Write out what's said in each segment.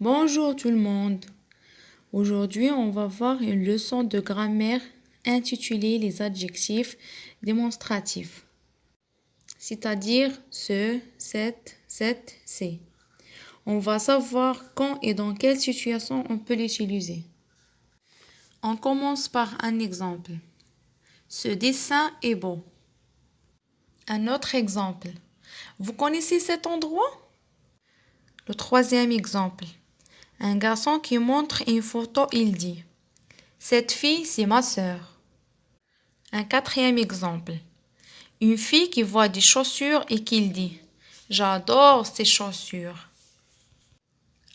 Bonjour tout le monde. Aujourd'hui, on va voir une leçon de grammaire intitulée les adjectifs démonstratifs, c'est-à-dire ce, cette, c'est. On va savoir quand et dans quelle situation on peut l'utiliser. On commence par un exemple. Ce dessin est beau. Un autre exemple. Vous connaissez cet endroit? Le troisième exemple. Un garçon qui montre une photo, il dit « Cette fille, c'est ma sœur ». Un quatrième exemple. Une fille qui voit des chaussures et qui dit « J'adore ces chaussures ».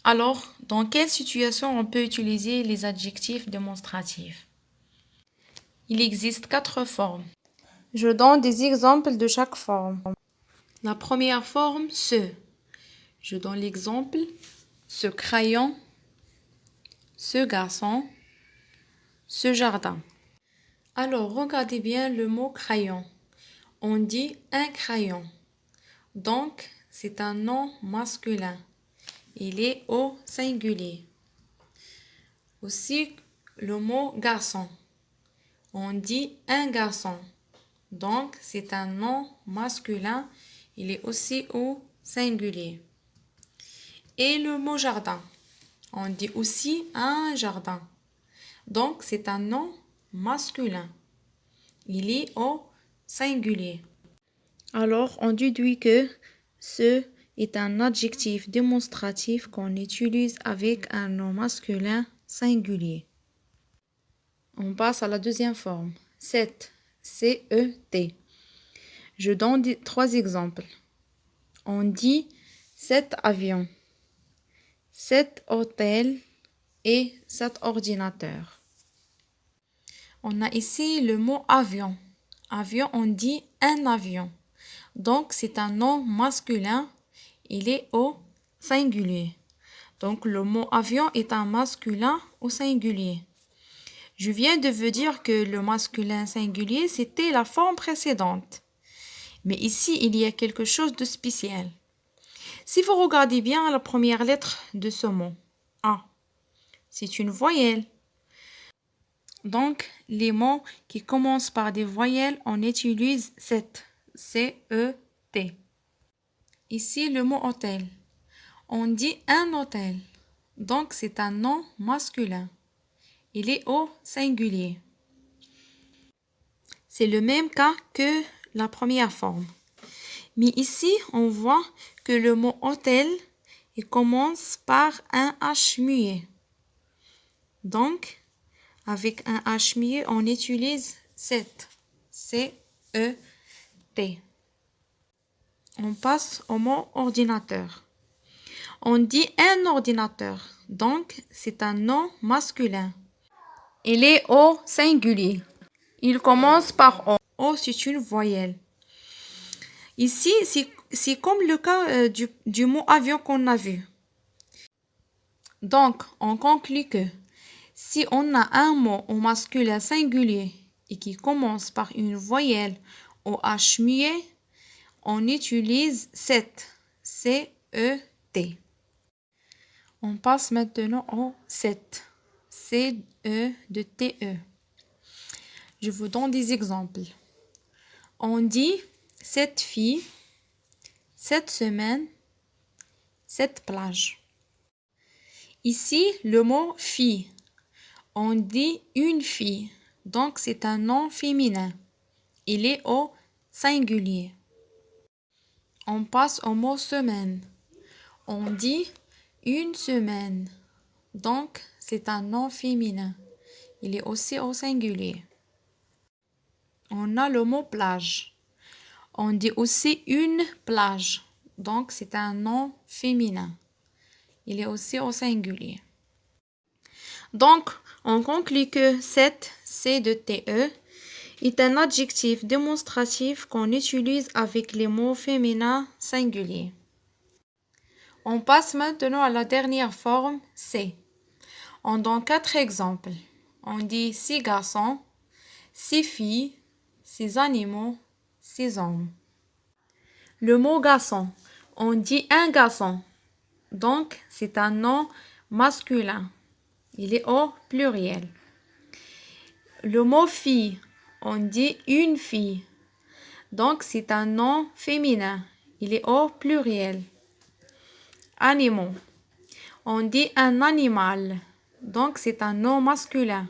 Alors, dans quelle situation on peut utiliser les adjectifs démonstratifs? Il existe 4 formes. Je donne des exemples de chaque forme. La première forme, ce. Je donne l'exemple, ce crayon, ce garçon, ce jardin. Alors, regardez bien le mot crayon. On dit un crayon. Donc, c'est un nom masculin. Il est au singulier. Aussi, le mot garçon. On dit un garçon. Donc, c'est un nom masculin. Il est aussi au singulier. Et le mot jardin. On dit aussi un jardin. Donc, c'est un nom masculin. Il est au singulier. Alors, on déduit que ce est un adjectif démonstratif qu'on utilise avec un nom masculin singulier. On passe à la deuxième forme. Cet, C-E-T. Je donne 3 exemples. On dit cet avion, cet hôtel et cet ordinateur. On a ici le mot avion. Avion, on dit un avion. Donc, c'est un nom masculin. Il est au singulier. Donc, le mot avion est un masculin au singulier. Je viens de vous dire que le masculin singulier, c'était la forme précédente. Mais ici, il y a quelque chose de spécial. Si vous regardez bien la première lettre de ce mot, A, c'est une voyelle. Donc, les mots qui commencent par des voyelles, on utilise cette, C-E-T. Ici, le mot hôtel. On dit un hôtel. Donc, c'est un nom masculin. Il est au singulier. C'est le même cas que la première forme. Mais ici, on voit que le mot hôtel, il commence par un H muet. Donc, avec un H muet, on utilise cette, C-E-T. On passe au mot ordinateur. On dit un ordinateur, donc c'est un nom masculin. Il est au singulier. Il commence par O. O, c'est une voyelle. Ici, c'est comme le cas du mot avion qu'on a vu. Donc, on conclut que si on a un mot au masculin singulier et qui commence par une voyelle au H muet, on utilise cette, C-E-T. On passe maintenant au cette, C-E-T-E. Je vous donne des exemples. On dit cette fille, cette semaine, cette plage. Ici, le mot fille. On dit une fille, donc c'est un nom féminin. Il est au singulier. On passe au mot semaine. On dit une semaine, donc c'est un nom féminin. Il est aussi au singulier. On a le mot plage. On dit aussi une plage, donc c'est un nom féminin. Il est aussi au singulier. Donc, on conclut que cette C-E est un adjectif démonstratif qu'on utilise avec les mots féminins singuliers. On passe maintenant à la dernière forme, C. On donne 4 exemples. On dit 6 garçons, 6 filles, 6 animaux, 6 hommes. Le mot garçon, on dit un garçon. Donc, c'est un nom masculin. Il est au pluriel. Le mot fille, on dit une fille. Donc, c'est un nom féminin. Il est au pluriel. Animaux. On dit un animal. Donc, c'est un nom masculin.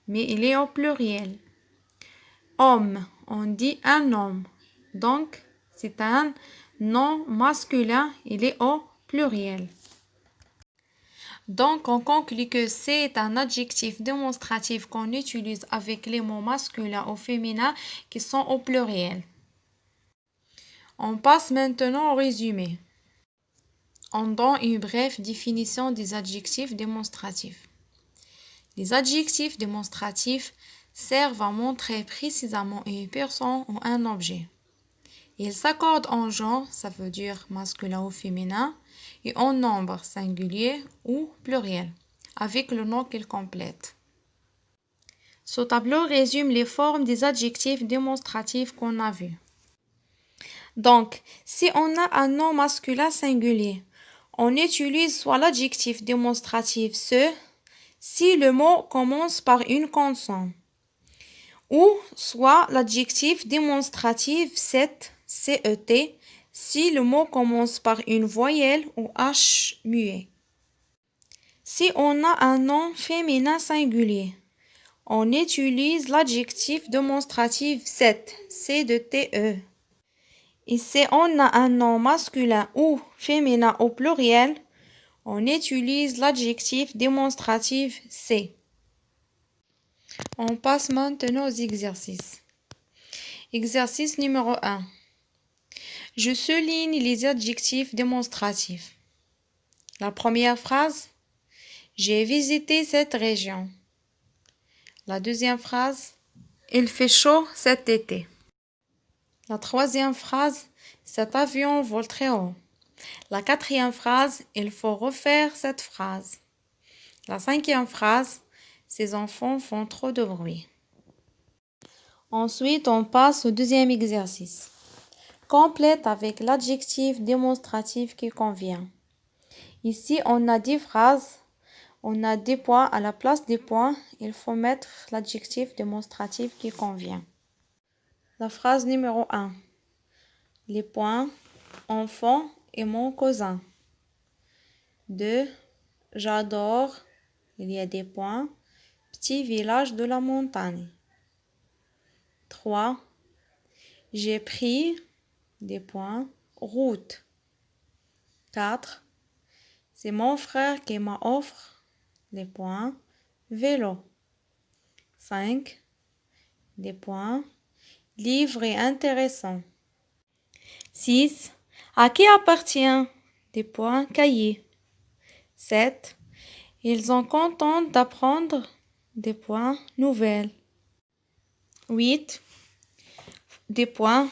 Mais il est au pluriel. Homme. On dit un homme. Donc, c'est un nom masculin. Il est au pluriel. Donc, on conclut que c'est un adjectif démonstratif qu'on utilise avec les mots masculins ou féminins qui sont au pluriel. On passe maintenant au résumé. On donne une brève définition des adjectifs démonstratifs. Les adjectifs démonstratifs servent à montrer précisément une personne ou un objet. Ils s'accordent en genre, ça veut dire masculin ou féminin, et en nombre singulier ou pluriel, avec le nom qu'ils complètent. Ce tableau résume les formes des adjectifs démonstratifs qu'on a vus. Donc, si on a un nom masculin singulier, on utilise soit l'adjectif démonstratif ce, si le mot commence par une consonne, ou soit l'adjectif démonstratif cet, cet, si le mot commence par une voyelle ou H muet. Si on a un nom féminin singulier, on utilise l'adjectif démonstratif cet, C de TE. Et si on a un nom masculin ou féminin au pluriel, on utilise l'adjectif démonstratif C. On passe maintenant aux exercices. Exercice numéro 1. Je souligne les adjectifs démonstratifs. La première phrase, j'ai visité cette région. La deuxième phrase, il fait chaud cet été. La troisième phrase, cet avion vole très haut. La quatrième phrase, il faut refaire cette phrase. La cinquième phrase, ces enfants font trop de bruit. Ensuite, on passe au deuxième exercice. Complète avec l'adjectif démonstratif qui convient. Ici, on a 10 phrases. On a des points. À la place des points, il faut mettre l'adjectif démonstratif qui convient. La phrase numéro 1. Les points, enfant et mon cousin. 2. J'adore, il y a des points, petit village de la montagne. 3. J'ai pris, des points, route. 4. C'est mon frère qui m'a offert, des points, vélo. 5. Des points, livre est intéressant. 6. À qui appartient, des points, cahier. 7. Ils sont contents d'apprendre, des points, nouvelles. 8. Des points,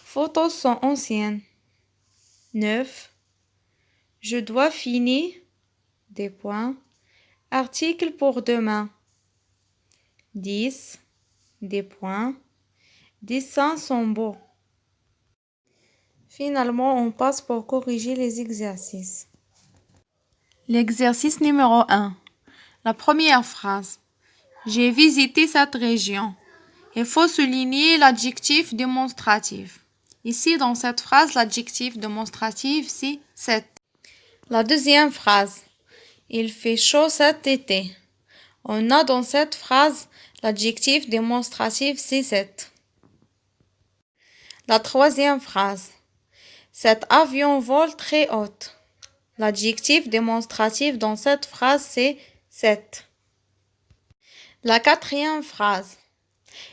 photos sont anciennes. 9. Je dois finir, des points, article pour demain. 10. Des points, dessins sont beaux. Finalement, on passe pour corriger les exercices. L'exercice numéro 1. La première phrase. J'ai visité cette région. Il faut souligner l'adjectif démonstratif. Ici, dans cette phrase, l'adjectif démonstratif, c'est cet. La deuxième phrase. Il fait chaud cet été. On a dans cette phrase l'adjectif démonstratif, c'est cet. La troisième phrase. Cet avion vole très haut. L'adjectif démonstratif dans cette phrase, c'est cet. La quatrième phrase.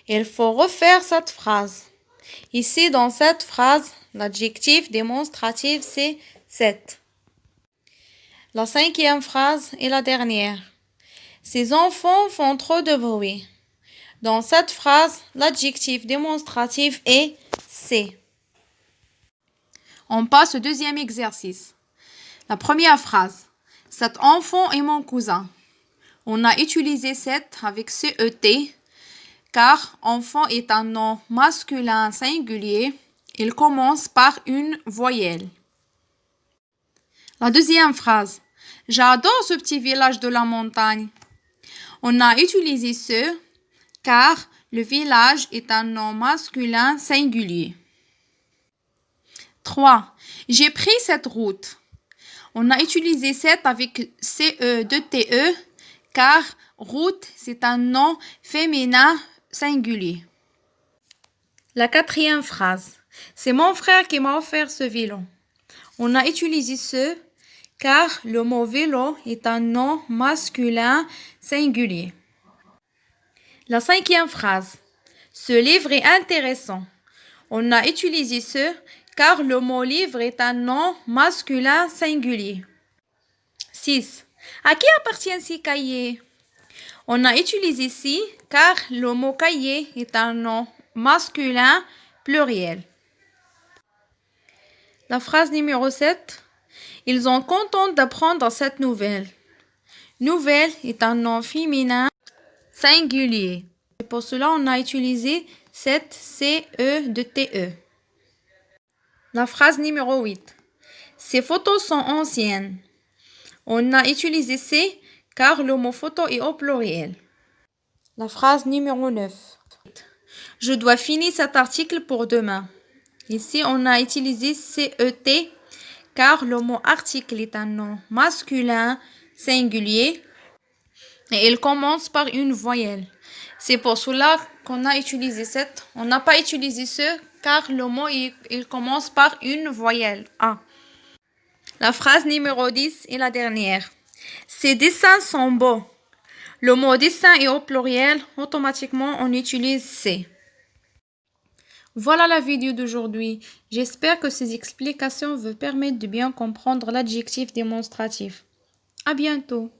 Il faut refaire cette phrase. Ici, dans cette phrase, l'adjectif démonstratif, c'est cet. La cinquième phrase est la dernière. Ces enfants font trop de bruit. Dans cette phrase, l'adjectif démonstratif est c'est. On passe au deuxième exercice. La première phrase. Cet enfant est mon cousin. On a utilisé cet avec CET car enfant est un nom masculin singulier. Il commence par une voyelle. La deuxième phrase. J'adore ce petit village de la montagne. On a utilisé ce car le village est un nom masculin singulier. 3. J'ai pris cette route. On a utilisé cette avec CE de TE car route c'est un nom féminin singulier. La 4e phrase. C'est mon frère qui m'a offert ce vélo. On a utilisé ce car le mot vélo est un nom masculin singulier. La 5e phrase. Ce livre est intéressant. On a utilisé ce car le mot livre est un nom masculin singulier. 6. À qui appartiennent ces cahiers? On a utilisé ci car le mot cahier est un nom masculin pluriel. La phrase numéro 7. Ils sont contents d'apprendre cette nouvelle. Nouvelle est un nom féminin singulier. Et pour cela, on a utilisé cette CE de TE. La phrase numéro 8. Ces photos sont anciennes. On a utilisé C car le mot photo est au pluriel. La phrase numéro 9. Je dois finir cet article pour demain. Ici, on a utilisé CET car le mot article est un nom masculin singulier et il commence par une voyelle. C'est pour cela qu'on a utilisé cette. On n'a pas utilisé ce car le mot il commence par une voyelle A. La phrase numéro 10 est la dernière. Ces dessins sont beaux. Le mot dessin est au pluriel. Automatiquement, on utilise C. Voilà la vidéo d'aujourd'hui. J'espère que ces explications vous permettent de bien comprendre l'adjectif démonstratif. À bientôt.